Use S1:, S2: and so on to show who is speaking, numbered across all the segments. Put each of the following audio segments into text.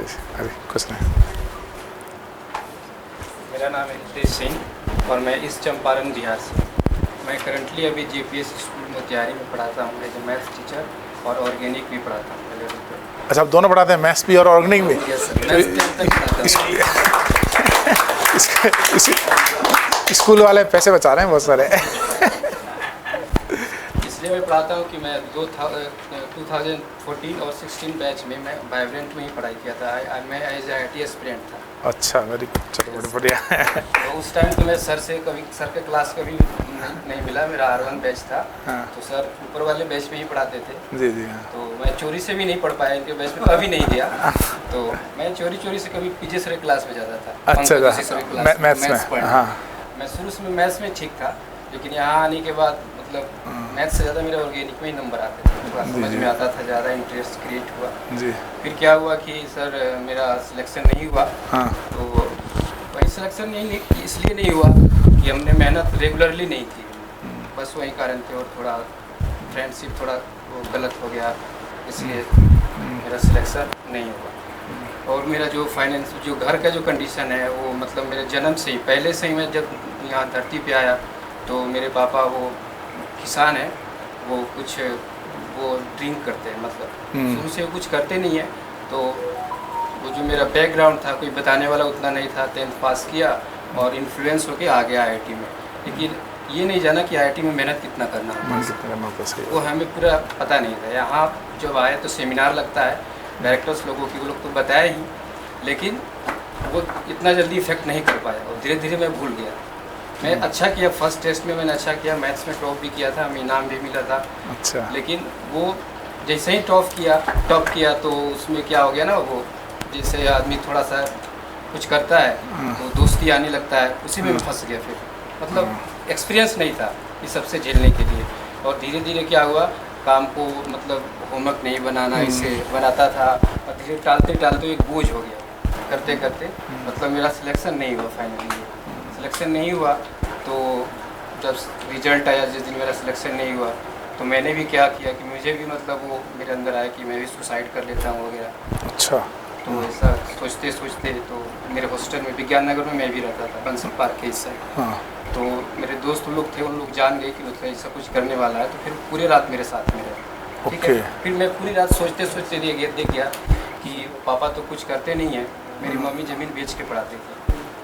S1: अरे कुछ नहीं।
S2: मेरा नाम है रितेश सिंह और मैं ईस्ट चंपारण बिहार से। मैं करंटली अभी JPS स्कूल मोतिहारी में पढ़ाता हूँ एज ए मैथ्स टीचर और ऑर्गेनिक भी पढ़ाता हूँ लेवल पे।
S1: अच्छा, आप दोनों पढ़ाते हैं, मैथ्स भी और ऑर्गेनिक भी?
S2: यस सर, मैथ्स तक पढ़ाता हूँ।
S1: स्कूल वाले पैसे बचा रहे हैं बहुत सारे।
S2: इसलिए मैं पढ़ाता हूँ कि मैं 2014 और 16 बैच में मैं वाइब्रेंट में ही पढ़ाई किया था। मैं एज IT एस्पिरेंट था।
S1: अच्छा, वेरी, चलो बड़े बढ़िया।
S2: तो उस टाइम तो मैं सर के क्लास कभी नहीं मिला। मेरा R1 बैच था।
S1: हाँ।
S2: तो सर ऊपर वाले बैच में ही पढ़ाते थे।
S1: जी जी हाँ।
S2: तो मैं चोरी से भी नहीं पढ़ पाया, इनके बैच में कभी नहीं गया। तो मैं चोरी से कभी पीछे सर क्लास में जाता था।
S1: अच्छा, मैथ्स में। हाँ।
S2: मैं शुरू से मैथ्स में ठीक था, लेकिन यहाँ आने के बाद मतलब मैथ्स से ज़्यादा मेरे ऑर्गेनिक में ही नंबर आते थे। थोड़ा समझ में आता था, ज़्यादा इंटरेस्ट क्रिएट हुआ।
S1: जी।
S2: फिर क्या हुआ कि सर मेरा सिलेक्शन नहीं हुआ।
S1: हाँ।
S2: तो वही सिलेक्शन नहीं इसलिए नहीं हुआ कि हमने मेहनत रेगुलरली नहीं की, बस वही कारण थे। और थोड़ा फ्रेंडशिप थोड़ा वो गलत हो गया, इसलिए मेरा सिलेक्शन नहीं हुआ। और मेरा जो फाइनेंस जो घर का जो कंडीशन है वो मतलब मेरे जन्म से ही पहले से ही मैं जब यहाँ धरती पे आया तो मेरे पापा वो किसान है, वो ड्रिंक करते हैं, मतलब शुरू से कुछ करते नहीं है। तो वो जो मेरा बैकग्राउंड था कोई बताने वाला उतना नहीं था। 10th पास किया और इन्फ्लुएंस होके आ गया IIT में, लेकिन ये नहीं जाना कि IIT में मेहनत कितना करना है, वो हमें पूरा पता नहीं था। यहाँ जब आए तो सेमिनार लगता है डायरेक्टर्स लोगों की, वो लोग तो बताए ही, लेकिन वो इतना जल्दी इफेक्ट नहीं कर पाया और धीरे धीरे मैं भूल गया। मैं अच्छा किया, फर्स्ट टेस्ट में मैंने अच्छा किया, मैथ्स में टॉप भी किया था, हमें इनाम भी मिला था।
S1: अच्छा।
S2: लेकिन वो जैसे ही टॉप किया तो उसमें क्या हो गया ना, वो जैसे आदमी थोड़ा सा कुछ करता है तो दोस्ती आने लगता है, उसी में फंस गया। फिर मतलब एक्सपीरियंस नहीं था ये सबसे झेलने के लिए। और धीरे धीरे क्या हुआ, काम को मतलब होमवर्क नहीं बनाना, इसे बनाता था और धीरे टालते एक बोझ हो गया करते करते। मतलब मेरा सिलेक्शन नहीं हुआ, फाइनली सिलेक्शन नहीं हुआ। तो जब रिजल्ट आया, जिस दिन मेरा सिलेक्शन नहीं हुआ, तो मैंने भी क्या किया कि मुझे भी मतलब वो मेरे अंदर आया कि मैं भी सुसाइड कर लेता हूँ वगैरह।
S1: अच्छा।
S2: तो ऐसा सोचते सोचते तो मेरे हॉस्टल में विज्ञान नगर में मैं भी रहता था, बंसल पार्क के इस साइड।
S1: हाँ।
S2: तो मेरे दोस्त लोग थे, उन लोग जान गए कि मतलब ऐसा कुछ करने वाला है, तो फिर पूरे रात मेरे साथ में रहे। ठीक है। फिर मैं पूरी रात सोचते सोचते देख गया कि पापा तो कुछ करते नहीं हैं, मेरी मम्मी ज़मीन बेच के पढ़ाती थी।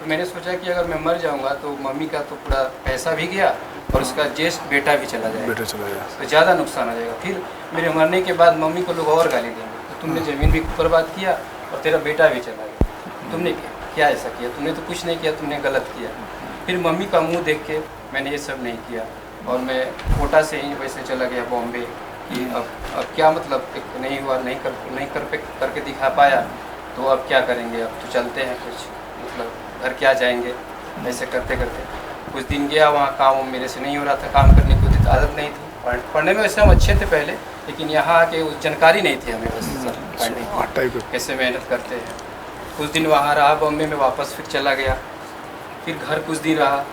S2: तो मैंने सोचा कि अगर मैं मर जाऊंगा तो मम्मी का तो पूरा पैसा भी गया और उसका ज्येष्ठ बेटा भी चला जाएगा, तो ज़्यादा नुकसान हो जाएगा। फिर मेरे मरने के बाद मम्मी को लोग और गाली देंगे, तो तुमने ज़मीन भी बर्बाद किया और तेरा बेटा भी चला गया, तुमने क्या ऐसा किया, तुमने तो कुछ नहीं किया, तुमने गलत किया। फिर मम्मी का मुँह देख के मैंने ये सब नहीं किया और मैं कोटा से ही वैसे चला गया बॉम्बे कि अब क्या मतलब नहीं हुआ, नहीं करके दिखा पाया, तो अब क्या करेंगे, अब तो चलते हैं कुछ मतलब घर क्या जाएंगे। ऐसे करते करते कुछ दिन गया, वहाँ काम मेरे से नहीं हो रहा था, काम करने की आदत नहीं थी। पढ़ने में वैसे हम अच्छे थे पहले, लेकिन यहाँ आके उस जानकारी नहीं थी हमें, बस पढ़ने की कैसे मेहनत करते हैं। कुछ दिन वहाँ रहा बॉम्बे में, वापस फिर चला गया, फिर घर कुछ दिन रहा,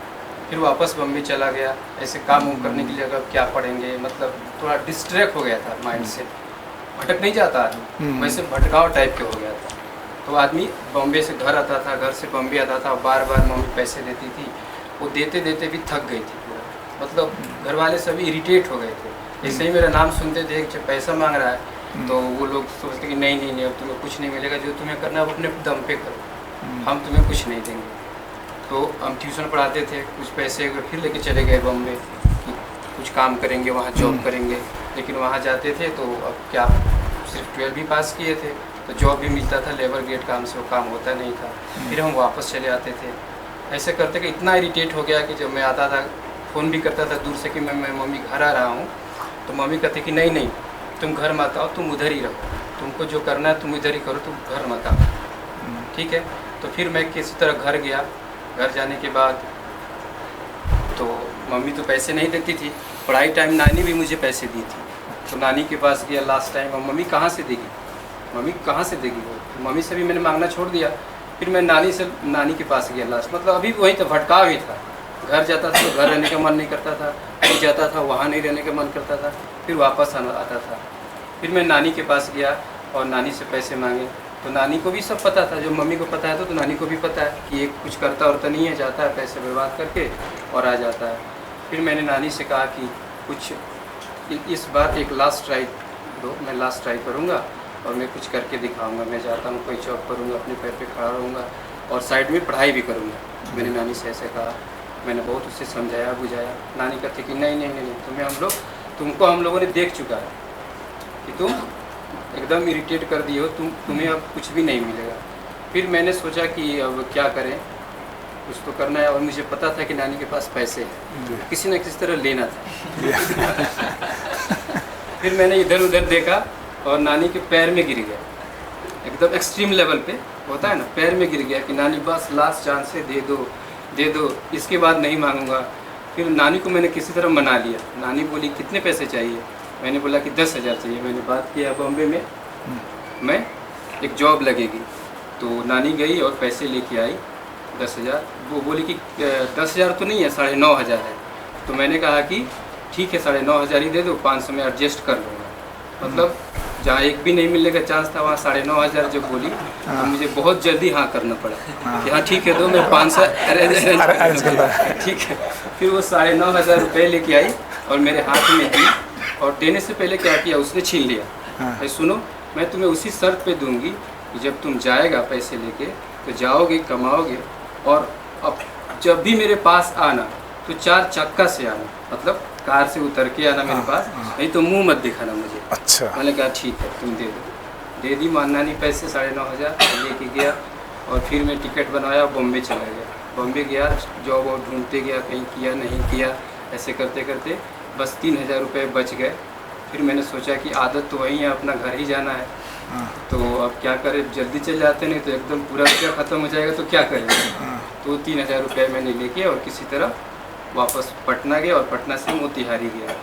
S2: फिर वापस बॉम्बे चला गया। ऐसे काम करने के लिए अगर क्या पढ़ेंगे, मतलब थोड़ा डिस्ट्रैक्ट हो गया था माइंड से, भटक नहीं जाता, वैसे भटकाव टाइप के हो गया था। तो आदमी बॉम्बे से घर आता था, घर से बॉम्बे आता था, बार बार मम्मी पैसे देती थी, वो देते देते भी थक गई थी पूरा, मतलब घर वाले सभी इरिटेट हो गए थे। ऐसे ही मेरा नाम सुनते थे जब पैसा मांग रहा है, तो वो लोग सोचते कि नहीं अब तुम्हें कुछ नहीं मिलेगा, जो तुम्हें करना है अपने दम पे करो, हम तुम्हें कुछ नहीं देंगे। तो हम ट्यूशन पढ़ाते थे, कुछ पैसे फिर लेके चले गए बॉम्बे कि कुछ काम करेंगे, वहाँ जॉब करेंगे। लेकिन वहाँ जाते थे तो अब क्या, सिर्फ 12 भी पास किए थे, तो जॉब भी मिलता था लेबर ग्रेड काम से, वो काम होता नहीं था। फिर हम वापस चले आते थे। ऐसे करते कि इतना इरिटेट हो गया कि जब मैं आता था, फ़ोन भी करता था दूर से कि मैं मम्मी घर आ रहा हूँ, तो मम्मी कहती कि नहीं तुम घर मत आओ, तुम उधर ही रहो, तुमको जो करना है तुम इधर ही करो, तुम घर मत आओ। ठीक है। तो फिर मैं किसी तरह घर गया। घर जाने के बाद तो मम्मी तो पैसे नहीं देती थी, पढ़ाई टाइम नानी भी मुझे पैसे दी थी, तो नानी के पास गया लास्ट टाइम। और मम्मी कहाँ से देगी वो, मम्मी से भी मैंने मांगना छोड़ दिया। फिर मैं नानी के पास गया लास्ट, मतलब अभी वही तो भटकाव ही था। घर जाता था तो घर रहने का मन नहीं करता था, कहीं जाता था वहाँ नहीं रहने का मन करता था, फिर वापस आता था। फिर मैं नानी के पास गया और नानी से पैसे मांगे, तो नानी को भी सब पता था, जो मम्मी को पता है तो नानी को भी पता है कि ये कुछ करता और तो नहीं है, जाता है पैसे बर्बाद करके और आ जाता है। फिर मैंने नानी से कहा कि कुछ इस बार एक लास्ट ट्राई दो, मैं लास्ट ट्राई करूँगा और मैं कुछ करके दिखाऊंगा, मैं जाता हूँ कोई जॉब करूँगा, अपने पैर पे खड़ा रहूँगा और साइड में पढ़ाई भी करूँगा। मैंने नानी से ऐसे कहा, मैंने बहुत उससे समझाया बुझाया। नानी कहती कि नहीं नहीं नहीं, तुमको हम लोगों ने देख चुका है कि तुम एकदम इरिटेट कर दिए हो, तुम्हें अब कुछ भी नहीं मिलेगा। फिर मैंने सोचा कि अब क्या करें, कुछ तो करना है, और मुझे पता था कि नानी के पास पैसे हैं, किसी न किसी तरह लेना था। फिर मैंने इधर उधर देखा और नानी के पैर में गिर गया, एकदम एक्सट्रीम लेवल पे होता है ना, पैर में गिर गया कि नानी बस लास्ट चांस है, दे दो, इसके बाद नहीं मांगूंगा। फिर नानी को मैंने किसी तरह मना लिया। नानी बोली कितने पैसे चाहिए, मैंने बोला कि 10,000 चाहिए। मैंने बात किया बॉम्बे में मैं एक जॉब लगेगी, तो नानी गई और पैसे लेके आई 10,000। वो बोली कि 10,000 तो नहीं है, 9,500 है। तो मैंने कहा कि ठीक है 9,500 ही दे दो, 500 में एडजस्ट कर लूँगा। मतलब जहाँ एक भी नहीं मिलने का चांस था, वहाँ 9,500 जब बोली तो मुझे बहुत जल्दी हाँ करना पड़ा कि हाँ ठीक है दो, मैं 500 अरेंज ठीक है। फिर वो 9,500 रुपये लेके आई और मेरे हाथ में दी, और देने से पहले क्या किया, उसने छीन लिया। भाई सुनो, मैं तुम्हें उसी शर्त पे दूंगी कि जब तुम जाएगा पैसे लेके तो जाओगे, कमाओगे, और अब जब भी मेरे पास आना तो 4 चक्का से आना, मतलब कार से उतर के आना मेरे पास, नहीं तो मुंह मत दिखाना मुझे।
S1: अच्छा।
S2: मैंने कहा ठीक है तुम दे दी। मानना नहीं, पैसे 9,500 लेके गया और फिर मैं टिकट बनाया, बॉम्बे चला गया। बॉम्बे गया, जॉब और ढूंढते गया, कहीं किया नहीं किया, ऐसे करते करते बस 3,000 रुपये बच गए। फिर मैंने सोचा कि आदत तो वही है, अपना घर ही जाना है, तो अब क्या करें, जल्दी चले जाते नहीं तो एकदम पूरा रुपया ख़त्म हो जाएगा, तो क्या करेंगे। तो 3,000 रुपये मैंने लेके और किसी तरह वापस पटना गया और पटना से मोतिहारी गया।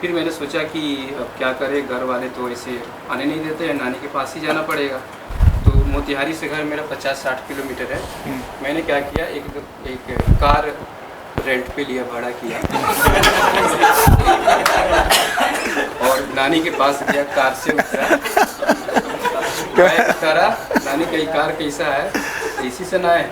S2: फिर मैंने सोचा कि अब क्या करें, घर वाले तो ऐसे आने नहीं देते हैं, नानी के पास ही जाना पड़ेगा। तो मोतिहारी से घर मेरा 50-60 किलोमीटर है। मैंने क्या किया, एक कार रेंट पे लिया, भाड़ा किया और नानी के पास गया, कार से उतरा, उतारा, नानी का कार कैसा है, इसी से ना है।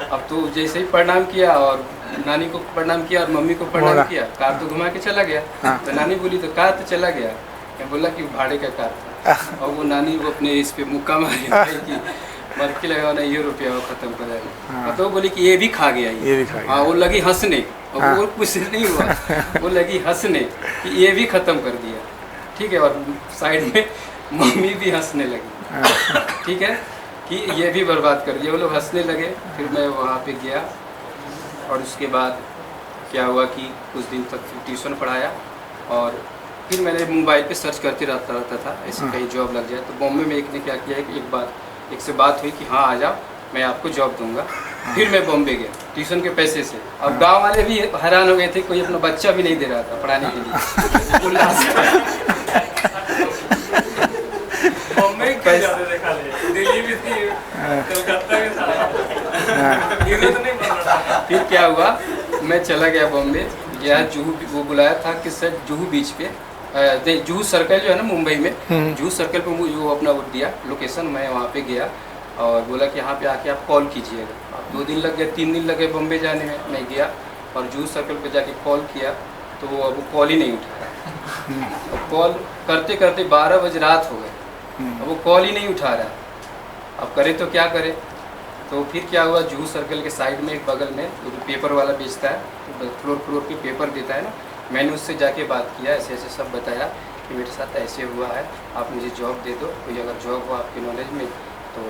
S2: अब तो जैसे ही प्रणाम किया और नानी को प्रणाम किया और मम्मी को प्रणाम किया, कार तो घुमा के चला गया। तो नानी बोली तो कार तो चला गया, मैं बोला कि भाड़े का कार था। और वो नानी वो अपने इस पे मुक्का मारी कि मर के लगा ना, ये रुपया वो खत्म कर जाएगा। तो वो बोली कि ये भी खा गया, ये भी खा गया। हाँ, वो लगी हंसने, और वो कुछ नहीं हुआ, वो लगी हंसने कि ये भी ख़त्म कर दिया, ठीक है। और साइड में मम्मी भी हंसने लगी, ठीक है, कि ये भी बर्बाद कर दिया। वो लोग हंसने लगे। फिर मैं वहाँ पे गया और उसके बाद क्या हुआ कि कुछ दिन तक ट्यूशन पढ़ाया, और फिर मैंने मोबाइल पे सर्च करते रहता था ऐसे कहीं जॉब लग जाए। तो बॉम्बे में एक ने क्या किया कि एक से बात हुई कि हाँ आ जाओ, मैं आपको जॉब दूंगा। फिर मैं बॉम्बे गया ट्यूशन के पैसे से। अब गांव वाले भी हैरान हो गए थे, कोई अपना बच्चा भी नहीं दे रहा था पढ़ाने के लिए। बॉम्बे दिल्ली भी थी, कलकत्ता के साथ। फिर क्या हुआ, मैं चला गया बॉम्बे, गया जुहू, वो बुलाया था कि सर जुहू बीच पे, जुहू सर्कल जो है ना मुंबई में, जुहू सर्कल पे वो अपना वो दिया लोकेशन। मैं वहाँ पे गया और बोला कि यहाँ पे आके आप कॉल कीजिएगा। अब 2 दिन लग गए, 3 दिन लगे बॉम्बे जाने में। मैं गया और जुहू सर्कल पे जाके कॉल किया तो वो अब कॉल ही नहीं उठा रहा। कॉल करते करते 12 बजे रात हो गए, अब वो कॉल ही नहीं उठा रहा। अब करे तो क्या करे। तो फिर क्या हुआ, जुहू सर्कल के साइड में एक बगल में वो जो पेपर वाला बेचता है, तो फ्लोर पे पेपर देता है ना, मैंने उससे जाके बात किया, ऐसे ऐसे सब बताया कि मेरे साथ ऐसे हुआ है, आप मुझे जॉब दे दो, कोई अगर जॉब हो आपके नॉलेज में तो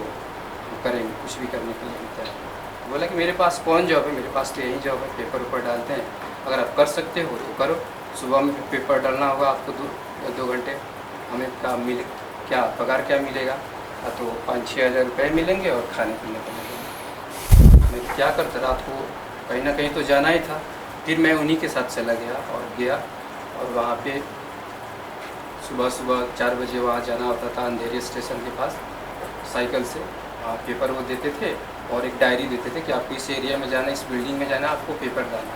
S2: करेंगे, कुछ भी करने के लिए मिलता है। तो बोला कि मेरे पास कौन जॉब है, मेरे पास तो यही जॉब है, पेपर ऊपर डालते हैं, अगर आप कर सकते हो तो करो। सुबह में पेपर डालना होगा आपको 2 घंटे, हमें क्या पगार क्या मिलेगा, तो 5-6 हज़ार रुपये मिलेंगे और खाने पीने को मिलेंगे। मैं क्या करता, रात को कहीं ना कहीं तो जाना ही था। फिर मैं उन्हीं के साथ चला गया और वहाँ पे सुबह 4 बजे वहाँ जाना होता था, अंधेरी स्टेशन के पास, साइकिल से। वहाँ पेपर वो देते थे और एक डायरी देते थे कि आपको इस एरिया में जाना, इस बिल्डिंग में जाना, आपको पेपर डालना।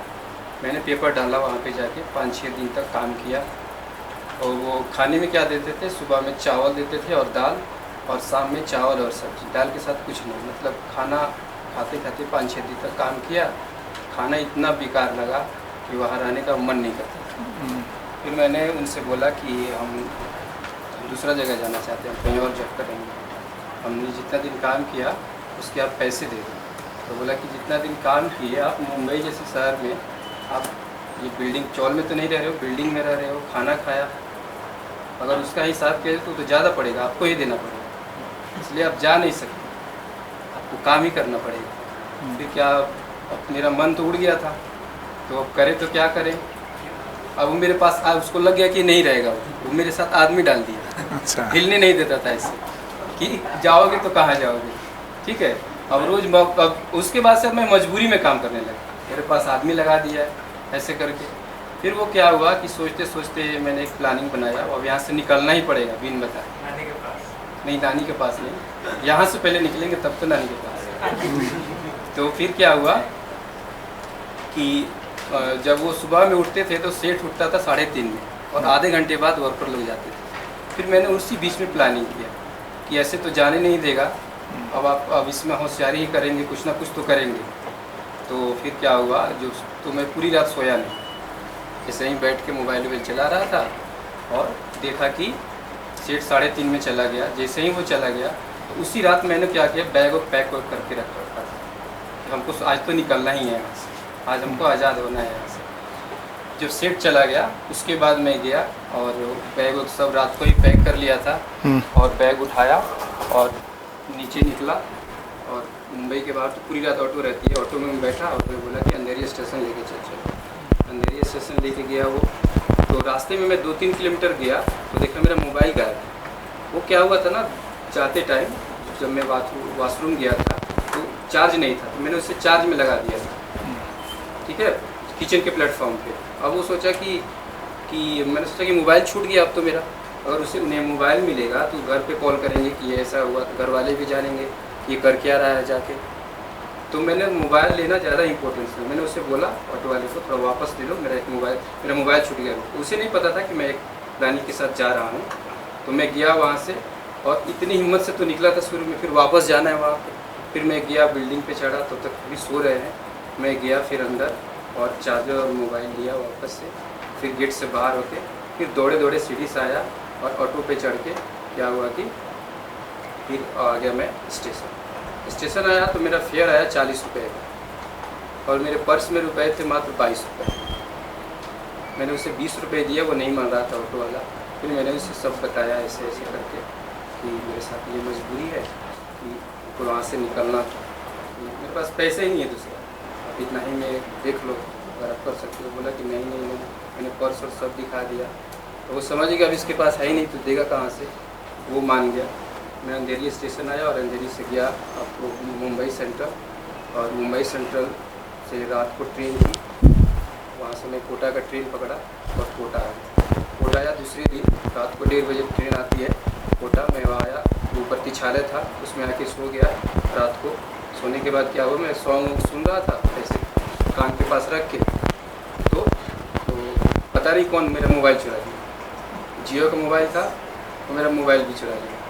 S2: मैंने पेपर डाला वहाँ पे जाके, 5-6 दिन तक काम किया। और वो खाने में क्या देते थे, सुबह में चावल देते थे और दाल और शाम में चावल और सब्जी, दाल के साथ कुछ नहीं। मतलब खाना खाते खाते 5-6 दिन तक काम किया, खाना इतना बेकार लगा कि वहाँ रहने का मन नहीं करता। फिर मैंने उनसे बोला कि हम दूसरा जगह जाना चाहते हैं, कहीं और जॉब करेंगे। हमने जितना दिन काम किया उसके आप पैसे दे दो। तो बोला कि जितना दिन काम किए आप मुंबई जैसे शहर में, आप ये बिल्डिंग चौल में तो नहीं रह रहे हो, बिल्डिंग में रह रहे हो, खाना खाया, अगर उसका हिसाब किया तो ज़्यादा पड़ेगा, आपको ही देना पड़ेगा। इसलिए आप जा नहीं सकते, आपको काम ही करना पड़ेगा। फिर क्या, अब मेरा मन तो उड़ गया था, तो अब करें तो क्या करें। अब वो मेरे पास उसको लग गया कि नहीं रहेगा, वो मेरे साथ आदमी डाल दिया।
S1: अच्छा।
S2: हिलने नहीं देता था इससे कि जाओगे तो कहाँ जाओगे, ठीक है। अब रोज़ अब उसके बाद से मैं मजबूरी में काम करने लगा, मेरे पास आदमी लगा दिया है ऐसे करके। फिर वो क्या हुआ कि सोचते सोचते मैंने एक प्लानिंग बनाया, अब यहाँ से निकलना ही पड़ेगा बिन बताए।
S3: नानी के पास?
S2: नहीं, नानी के पास नहीं, यहाँ से पहले निकलेंगे तब तो नानी के पास। तो फिर क्या हुआ कि जब वो सुबह में उठते थे तो सेठ उठता था 3:30 में, और आधे घंटे बाद वर्कर लोग जाते थे। फिर मैंने उसी बीच में प्लानिंग किया कि ऐसे तो जाने नहीं देगा, अब इसमें होशियारी ही करेंगे, कुछ ना कुछ तो करेंगे। तो फिर क्या हुआ, तो मैं पूरी रात सोया नहीं, ऐसे ही बैठ के मोबाइल चला रहा था, और देखा कि सेठ 3:30 में चला गया। जैसे ही वो चला गया तो उसी रात मैंने क्या किया, बैग और पैक करके रख रखा था कि हमको आज तो निकलना ही है यहाँ से, आज हमको आज़ाद होना है यहाँ से। जब सेठ चला गया उसके बाद मैं गया और बैग सब रात को ही पैक कर लिया था, और बैग उठाया और नीचे निकला। और मुंबई के बाहर तो पूरी रात ऑटो रहती है, ऑटो में मैं बैठा, ऑटो में बोला कि अंधेरी स्टेशन लेके चलो। अंधेरी स्टेशन लेके गया वो, तो रास्ते में मैं 2-3 किलोमीटर गया तो देखा मेरा मोबाइल गायब। वो क्या हुआ था ना, जाते टाइम जब मैं वॉशरूम गया था तो चार्ज नहीं था, तो मैंने उसे चार्ज में लगा दिया था, ठीक है, किचन के प्लेटफॉर्म पे। अब वो सोचा कि मैंने सोचा कि मोबाइल छूट गया अब तो मेरा, अगर उसे उन्हें मोबाइल मिलेगा तो घर पे कॉल करेंगे कि ये ऐसा हुआ, तो घर वाले भी जानेंगे ये कर क्या रहा है जाके। तो मैंने मोबाइल लेना ज़्यादा इंपॉर्टेंस है, मैंने उसे बोला ऑटो वाले को थोड़ा वापस दे लो, मेरा मोबाइल छूट गया। उसे नहीं पता था कि मैं एक रानी के साथ जा रहा हूँ। तो मैं गया वहाँ से, और इतनी हिम्मत से तो निकला था शुरू में, फिर वापस जाना है वहाँ पर। फिर मैं गया, बिल्डिंग पे चढ़ा, तो तक भी सो रहे हैं। मैं गया फिर अंदर और चार्जर और मोबाइल लिया वापस से, फिर गेट से बाहर होके फिर दौड़े दौड़े सीढ़ी से आया, और ऑटो पे चढ़ के क्या हुआ कि फिर आ गया मैं स्टेशन आया तो मेरा फेयर आया 40 रुपये का, और मेरे पर्स में रुपए थे मात्र 22 रुपये। मैंने उसे 20 रुपये दिया, वो नहीं मान रहा था ऑटो वाला। फिर मैंने उसे सब बताया ऐसे ऐसे करके कि मेरे साथ ये मजबूरी है कि वहाँ से निकलना था, मेरे पास पैसे ही नहीं है दूसरा, अब इतना ही मैं देख लो अगर आप कर सकते हो। बोला कि नहीं, मैंने पर्स और सब दिखा दिया। तो वो समझ गया अब इसके पास है ही नहीं तो देगा कहाँ से, वो मान गया। मैं अंधेरी स्टेशन आया और अंधेरी से गया आपको मुंबई सेंट्रल, और मुंबई सेंट्रल से रात को ट्रेन थी, वहाँ से मैं कोटा का ट्रेन पकड़ा और कोटा आया। कोटा आया दूसरे दिन रात को 1:30 बजे ट्रेन आती है कोटा। मैं वहाँ आया, वो प्रतीक्षालय था उसमें आके सो गया रात को। सोने के बाद क्या हुआ, मैं सॉन्ग सुन रहा था ऐसे कान के पास रख के, तो पता नहीं कौन मेरा मोबाइल चुरा लिया। जियो का मोबाइल था तो मेरा मोबाइल भी चुरा लिया।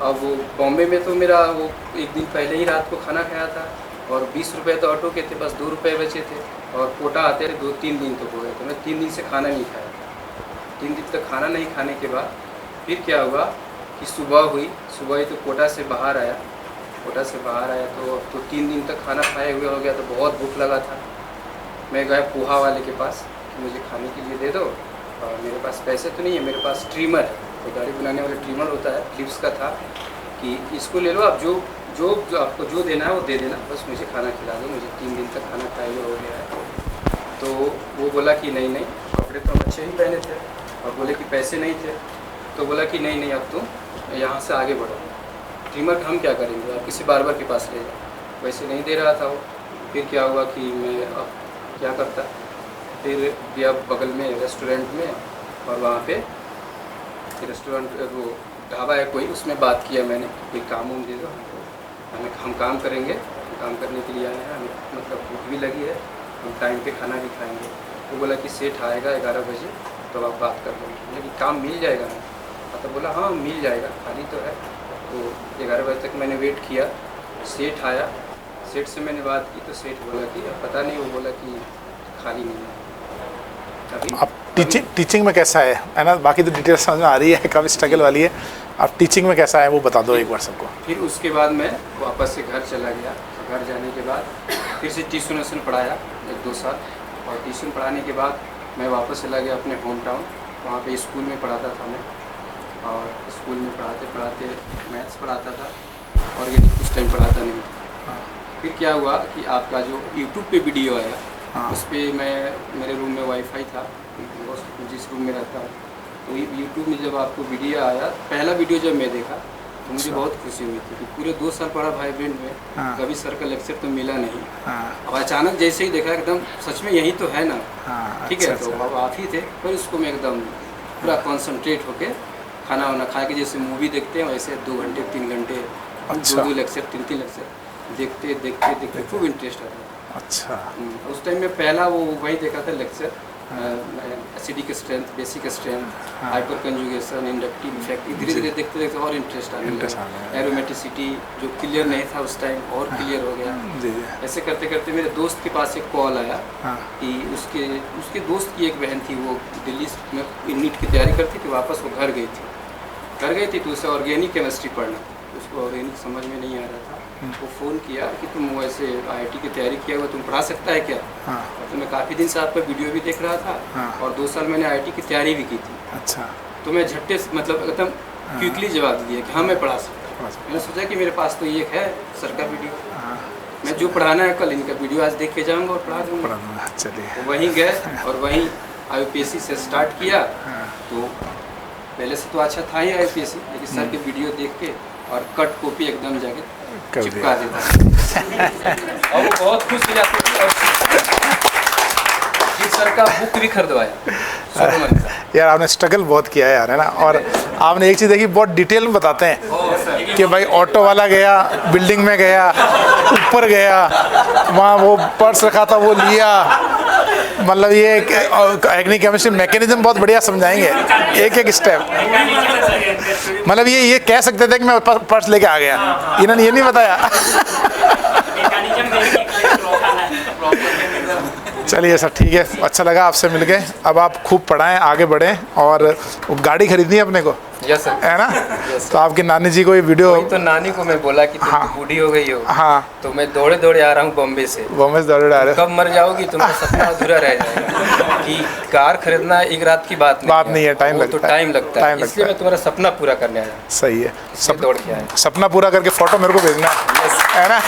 S2: अब वो बॉम्बे में तो मेरा वो एक दिन पहले ही रात को खाना खाया था, और 20 रुपये तो ऑटो के थे, बस 2 रुपये बचे थे, और कोटा आते थे 2-3 दिन तो हो गए थे। मैं 3 दिन से खाना नहीं खाया। 3 दिन तक खाना नहीं खाने के बाद फिर क्या हुआ कि सुबह हुई, सुबह ही तो कोटा से बाहर आया। कोटा से बाहर आया तो 3 दिन तक खाना खाए हुए हो गया, तो बहुत भूख लगा था। मैं गया पोहा वाले के पास कि मुझे खाने के लिए दे दो, और मेरे पास पैसे तो नहीं है, मेरे पास ट्रिमर है, तो दाढ़ी बनाने वाला ट्रिमर होता है, फिलिप्स का था, कि इसको ले लो आप, जो आपको जो देना है वो दे देना, बस मुझे खाना खिला दो, मुझे 3 दिन तक खाना खाए हुए हो गया है। तो वो बोला कि नहीं, कपड़े तो हम अच्छे ही पहने थे, और बोले कि पैसे नहीं थे। तो बोला कि नहीं, अब तुम यहाँ से आगे बढ़ो, ट्रिमर का हम क्या करेंगे, आप किसी बार्बर के पास ले जाओ। वैसे नहीं दे रहा था वो। फिर क्या हुआ कि मैं अब क्या करता, फिर गया बगल में रेस्टोरेंट में, और वहाँ पे रेस्टोरेंट वो ढाबा है कोई, उसमें बात किया मैंने, कोई काम वाम दे दो हमको, हम काम करेंगे, काम करने के लिए आए हैं, हमें मतलब भूख भी लगी है, हम टाइम पे खाना भी खाएंगे। वो बोला कि सेठ आएगा 11 बजे तो आप बात कर लेंगे, लेकिन काम मिल जाएगा ना। तो बोला हाँ मिल जाएगा, खाली तो है। तो 11 बजे तक मैंने वेट किया, सेठ आया, सेठ से मैंने बात की तो सेठ बोला कि अब पता नहीं, वो बोला कि खाली नहीं है अभी।
S1: अब टीचिंग में कैसा है ना, बाकी तो डिटेल समझ में आ रही है, काफ़ी स्ट्रगल वाली है। अब टीचिंग में कैसा है वो बता दो एक बार सबको।
S2: फिर उसके बाद मैं वापस से घर चला गया। घर जाने के बाद फिर से ट्यूशन व्यूशन पढ़ाया 1-2 साल, और ट्यूशन पढ़ाने के बाद मैं वापस चला गया अपने होम टाउन। वहाँ पे स्कूल में पढ़ाता था मैं, और स्कूल में पढ़ाते पढ़ाते मैथ्स पढ़ाता था, ऑर्गेनिक उस टाइम पढ़ाता नहीं था। फिर क्या हुआ कि आपका जो यूट्यूब पे वीडियो आया, उस पर मेरे रूम में वाईफाई था जिस रूम में रहता हूँ, तो यूट्यूब में जब आपको वीडियो आया, पहला वीडियो जब मैं देखा तो मुझे बहुत खुशी हुई थी कि पूरे 2 साल पढ़ा वाइब्रेंट में, कभी सर का लेक्चर तो मिला नहीं। अब अचानक जैसे ही देखा एकदम सच में यही तो है ना, ठीक है। तो अब आप ही थे, पर उसको मैं एकदम पूरा कॉन्सनट्रेट होके खाना वाना खा के जैसे मूवी देखते हैं वैसे 2 घंटे 3 घंटे 2 लेक्चर 3 लेक्चर देखते देखते देखते खूब इंटरेस्ट आता था।
S1: अच्छा।
S2: उस टाइम में पहला वो वही देखा था lecture, acidic strength, basic strength, hyper conjugation, inductive effect. धीरे धीरे देखते देखते और इंटरेस्ट आने लगा। एरोमेटिसिटी जो क्लियर नहीं था उस टाइम और क्लियर हो गया। ऐसे करते करते मेरे दोस्त के पास एक कॉल आया कि उसके दोस्त की एक बहन थी, वो दिल्ली में नीट की तैयारी करती थी, वापस वो घर गई थी तो उसे ऑर्गेनिक केमिस्ट्री पढ़ना, उसको ऑर्गेनिक समझ में नहीं आ रहा था। वो फ़ोन किया कि तुम वैसे IIT की तैयारी किया हुआ, तुम पढ़ा सकता है क्या? तो मैं काफ़ी दिन से आपका वीडियो भी देख रहा था, और 2 साल मैंने IIT की तैयारी भी की थी।
S1: अच्छा।
S2: तो मैं झट्टे से मतलब एकदम क्विकली जवाब दिया कि हाँ मैं पढ़ा सकता हूँ। मैंने सोचा कि मेरे पास तो ये है सर का वीडियो, मैं जो पढ़ाना है कल इनका वीडियो आज देख के जाऊँगा और पढ़ा दूँगा।
S1: चलिए,
S2: तो वहीं गए और वहीं IUPAC से स्टार्ट किया। तो पहले से तो अच्छा था ही IUPAC, लेकिन सर के वीडियो देख के और कट कॉपी एकदम जाके चिपका देता और वो बहुत खुश हो जाते थे। और फिर सर का बुक भी खरीदवाया।
S1: यार आपने स्ट्रगल बहुत किया है यार, है ना। और आपने एक चीज़ देखी, बहुत डिटेल में बताते हैं कि भाई ऑटो वाला गया, बिल्डिंग में गया, ऊपर गया, वहाँ वो पर्स रखा था वो लिया, मतलब ये ऑर्गेनिक केमिस्ट्री मैकेनिज्म बहुत बढ़िया समझाएंगे, एक एक स्टेप। मतलब ये कह सकते थे कि मैं पर्स लेके आ गया, इन्होंने ये नहीं बताया। चलिए सर, ठीक है, अच्छा लगा आपसे मिलके। अब आप खूब पढ़ाएं, आगे बढ़ें, और गाड़ी खरीदनी है अपने को,
S2: यस सर,
S1: है ना। तो आपकी नानी जी को ये वीडियो,
S2: तो नानी को मैं बोला कि तुम बूढ़ी हो गई हो, तो मैं दौड़े दौड़े आ रहा हूँ बॉम्बे से दौड़े आ रहे, कब मर जाओगी, तुम्हारा सपना अधूरा रह जाएगा। कि कार खरीदना एक रात की बात नहीं है, टाइम लगता है, इसलिए मैं तुम्हारा सपना पूरा करने आया।
S1: सही है,
S2: दौड़ के आया,
S1: सपना पूरा करके फोटो मेरे को भेजना है ना।